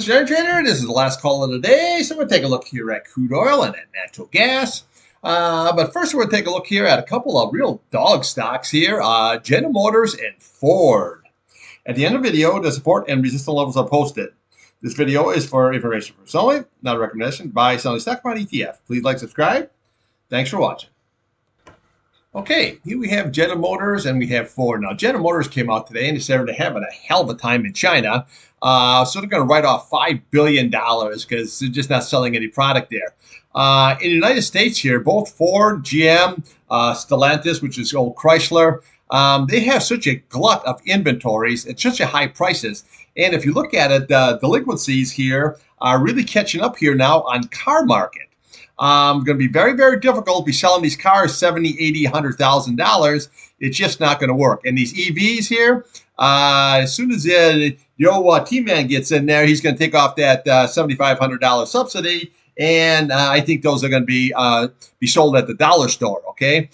This is Irontrader. This is the last call of the day, so we'll take a look here at crude oil and at natural gas. But first, we're going to take a look here at a couple of real dog stocks here, General Motors and Ford. At the end of the video, the support and resistance levels are posted. This video is for information purposes only, not a recommendation. Buy, selling stock market ETF. Please like, subscribe. Thanks for watching. Okay, here we have General Motors and we have Ford. Now, General Motors came out today and they said they're having a hell of a time in China. So they're going to write off $5 billion because they're just not selling any product there. In the United States here, both Ford, GM, Stellantis, which is old Chrysler, they have such a glut of inventories at such a high prices. And if you look at it, delinquencies here are really catching up here now on car market. Going to be very, very difficult to be selling these cars $70, $80, $100,000. It's just not going to work. And these EVs here, as soon as T-Man gets in there, he's going to take off that $7,500 subsidy, and I think those are going to be sold at the dollar store. Okay,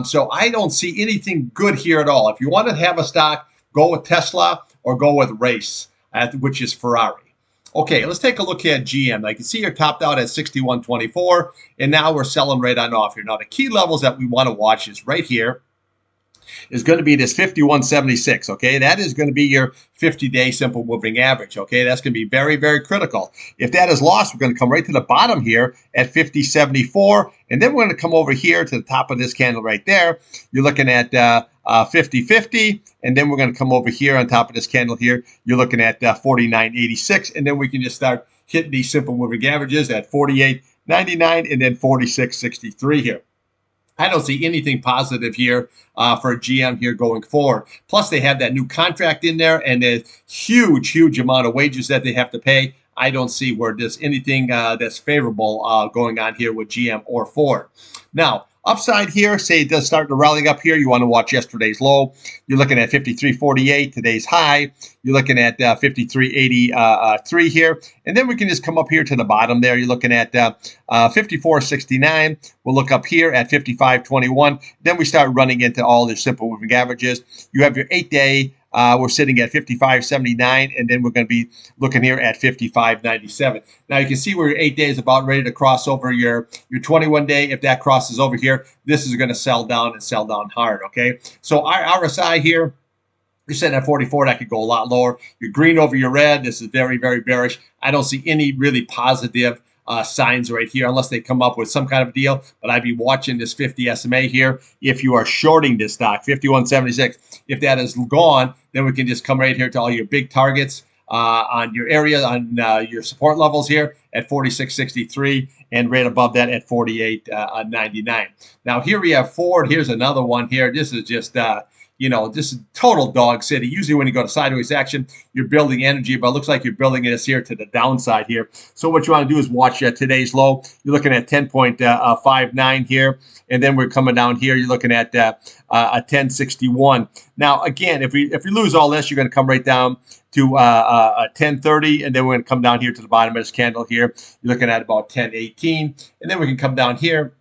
so I don't see anything good here at all. If you want to have a stock, go with Tesla or go with Race, which is Ferrari. Okay, let's take a look at GM. I can see here topped out at 61.24, and now we're selling right on off here. Now, the key levels that we want to watch is right here. Is going to be this 51.76, okay? That is going to be your 50-day simple moving average, okay? That's going to be very, very critical. If that is lost, we're going to come right to the bottom here at 50.74, and then we're going to come over here to the top of this candle right there. You're looking at 50.50, and then we're going to come over here on top of this candle here. You're looking at 49.86, and then we can just start hitting these simple moving averages at 48.99 and then 46.63 here. I don't see anything positive here for GM here going forward. Plus, they have that new contract in there and a huge, huge amount of wages that they have to pay. I don't see where there's anything that's favorable going on here with GM or Ford. Now, upside here, say it does start to rally up here. You want to watch yesterday's low. You're looking at 53.48, today's high. You're looking at 53.83 here. And then we can just come up here to the bottom there. You're looking at 54.69. We'll look up here at 55.21. Then we start running into all the simple moving averages. You have your 8-day. We're sitting at 55.79, and then we're going to be looking here at 55.97. Now you can see where your 8 days about ready to cross over your 21-day. If that crosses over here, this is going to sell down and sell down hard. Okay, so our RSI here, you're sitting at 44. That could go a lot lower. Your green over your red. This is very, very bearish. I don't see any really positive signs right here unless they come up with some kind of deal. But I'd be watching this 50 SMA here if you are shorting this stock, 51.76. If that is gone, then we can just come right here to all your big targets on your area, on your support levels here at 46.63 and right above that at 48.99. Now here we have Ford. Here's another one here. This is just this is total dog city. Usually when you go to sideways action, you're building energy, but it looks like you're building this here to the downside here. So what you want to do is watch today's low. You're looking at 10.59 here, and then we're coming down here. You're looking at a 10.61. Now, again, if we lose all this, you're going to come right down to 10.30, and then we're going to come down here to the bottom of this candle here. You're looking at about 10.18, and then we can come down here.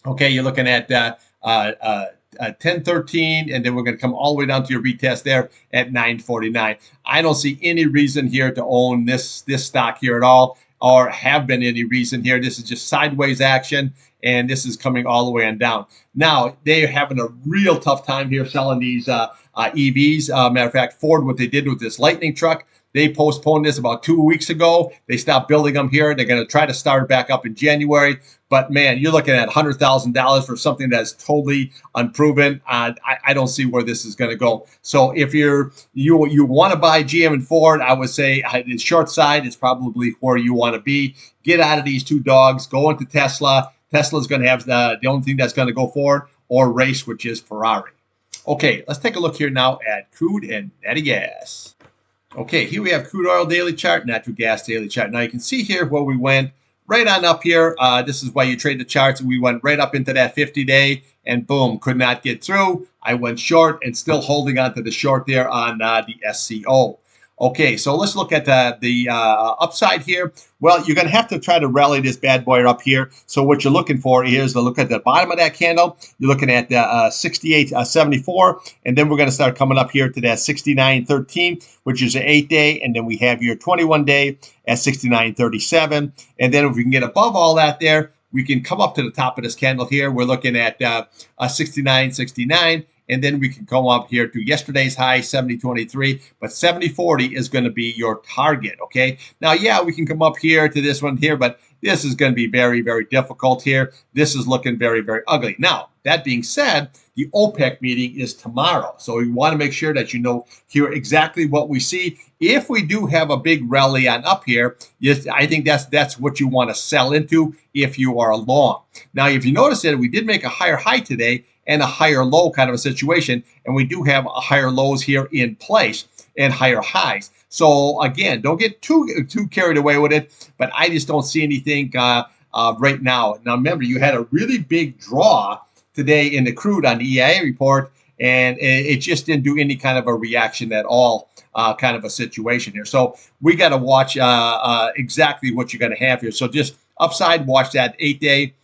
Okay, you're looking at 10.13, and then we're going to come all the way down to your retest there at 9.49. I don't see any reason here to own this stock here at all, or have been any reason here. This is just sideways action, and this is coming all the way on down. Now, they're having a real tough time here selling these EVs. Matter of fact, Ford, what they did with this Lightning truck, they postponed this about 2 weeks ago. They stopped building them here. They're going to try to start it back up in January. But, man, you're looking at $100,000 for something that's totally unproven. I don't see where this is going to go. So if you want to buy GM and Ford, I would say the short side is probably where you want to be. Get out of these two dogs. Go into Tesla. Tesla's going to have the only thing that's going to go forward, or Race, which is Ferrari. Okay, let's take a look here now at crude and natty gas. Okay, here we have crude oil daily chart, natural gas daily chart. Now you can see here where we went right on up here. This is why you trade the charts. We went right up into that 50-day, and boom, could not get through. I went short and still holding on to the short there on the SCO. Okay, so let's look at the upside here. Well, you're going to have to try to rally this bad boy up here. So what you're looking for is to look at the bottom of that candle. You're looking at 68.74, and then we're going to start coming up here to that 69.13, which is an 8-day, and then we have your 21-day at 69.37. And then if we can get above all that there, we can come up to the top of this candle here. We're looking at 69.69. And then we can come up here to yesterday's high, 70.23, but 70.40 is going to be your target, okay? Now, yeah, we can come up here to this one here, but this is going to be very, very difficult here. This is looking very, very ugly. Now, that being said, the OPEC meeting is tomorrow. So we want to make sure that you know here exactly what we see. If we do have a big rally on up here, yes, I think that's what you want to sell into if you are long. Now, if you notice that we did make a higher high today, and a higher low kind of a situation. And we do have higher lows here in place and higher highs. So again, don't get too carried away with it, but I just don't see anything right now. Now remember, you had a really big draw today in the crude on the EIA report, and it just didn't do any kind of a reaction at all, kind of a situation here. So we got to watch exactly what you're going to have here. So just upside, watch that 8-day.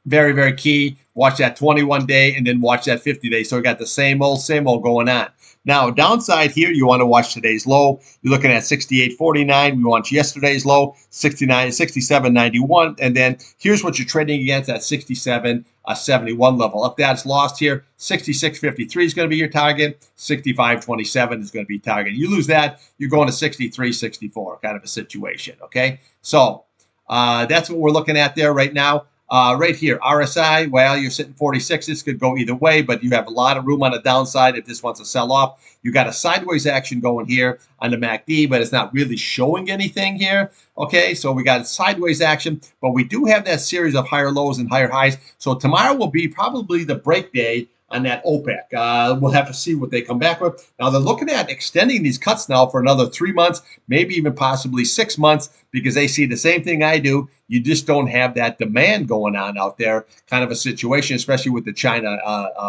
Very, very key. Watch that 21-day and then watch that 50-day. So we got the same old going on. Now, downside here, you want to watch today's low. You're looking at 68.49. We want yesterday's low, 67.91. And then here's what you're trading against at 67.71 level. If that's lost here, 66.53 is going to be your target. 65.27 is going to be target. You lose that, you're going to 63.64 kind of a situation, okay? So that's what we're looking at there right now. Right here, RSI, well, you're sitting 46. This could go either way, but you have a lot of room on the downside if this wants to sell off. You got a sideways action going here on the MACD, but it's not really showing anything here. Okay, so we got sideways action, but we do have that series of higher lows and higher highs. So tomorrow will be probably the break day on that OPEC. We'll have to see what they come back with. Now, they're looking at extending these cuts now for another 3 months, maybe even possibly 6 months, because they see the same thing I do. You just don't have that demand going on out there, kind of a situation, especially with the China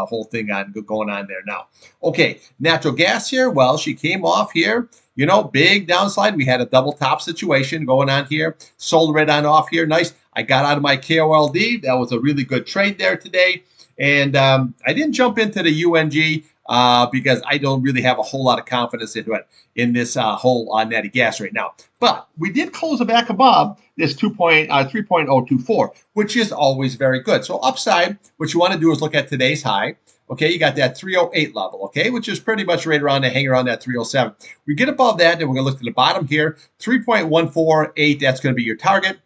whole thing going on there now. Okay, natural gas here. Well, she came off here. You know, big downside. We had a double top situation going on here. Sold right on off here. Nice. I got out of my KOLD. That was a really good trade there today. And I didn't jump into the UNG because I don't really have a whole lot of confidence in this whole natty gas right now. But we did close it back above this 3.024, which is always very good. So upside, what you want to do is look at today's high. Okay, you got that 308 level, okay, which is pretty much right around hang around that 307. We get above that, and we're going to look to the bottom here, 3.148, that's going to be your target.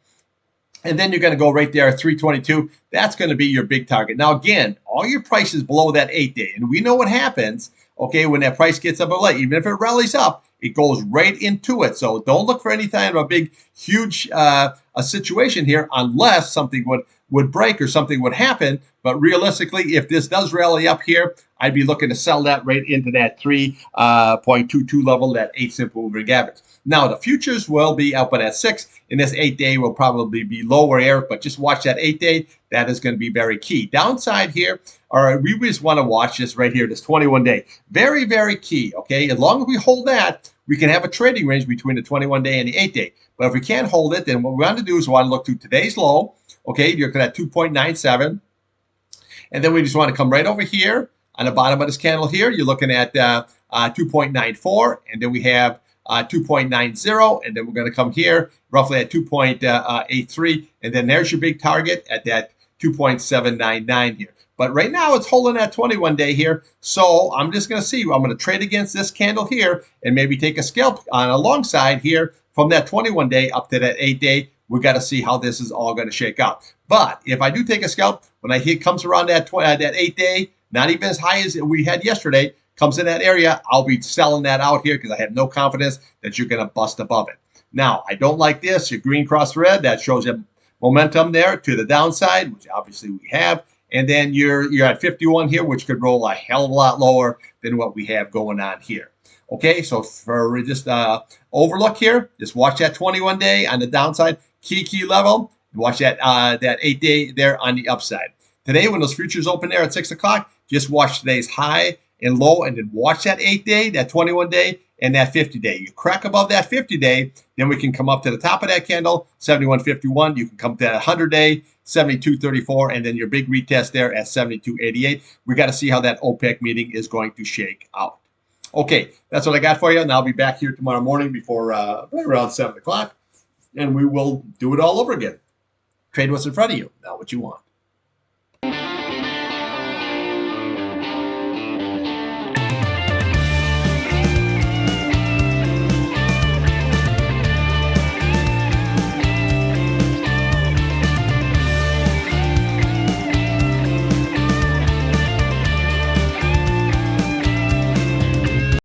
And then you're going to go right there at 322. That's going to be your big target. Now, again, all your prices below that 8-day. And we know what happens, okay, when that price gets up a late. Even if it rallies up, it goes right into it. So don't look for any kind of a big, huge a situation here unless something would break or something would happen. But realistically, if this does rally up here, I'd be looking to sell that right into that 3.22 level, that 8 simple moving average. Now, the futures will be up at 6, and this 8-day will probably be lower here, but just watch that 8-day. That is going to be very key. Downside here, all right, we just want to watch this right here, this 21-day. Very, very key, okay? As long as we hold that, we can have a trading range between the 21-day and the 8-day. But if we can't hold it, then what we want to do is we want to look to today's low, okay? You're looking at 2.97. And then we just want to come right over here on the bottom of this candle here. You're looking at 2.94, and then we have 2.90, and then we're going to come here roughly at 2.83, and then there's your big target at that 2.799 here. But right now it's holding that 21-day here, so I'm just going to see. I'm going to trade against this candle here and maybe take a scalp on a long side here from that 21-day up to that 8-day. We got to see how this is all going to shake out. But if I do take a scalp, when I hit comes around that 8-day, not even as high as we had yesterday, comes in that area, I'll be selling that out here because I have no confidence that you're going to bust above it. Now, I don't like this. Your green cross red, that shows you momentum there to the downside, which obviously we have. And then you're at 51 here, which could roll a hell of a lot lower than what we have going on here. Okay, so for just overlook here, just watch that 21-day on the downside, key level. Watch that 8-day there on the upside. Today, when those futures open there at 6 o'clock, just watch today's high and low, and then watch that 8-day, that 21-day, and that 50-day. You crack above that 50-day, then we can come up to the top of that candle, 71.51. You can come to that 100-day, 72.34, and then your big retest there at 72.88. We got to see how that OPEC meeting is going to shake out. Okay, that's what I got for you, and I'll be back here tomorrow morning before right around 7 o'clock, and we will do it all over again. Trade what's in front of you, not what you want.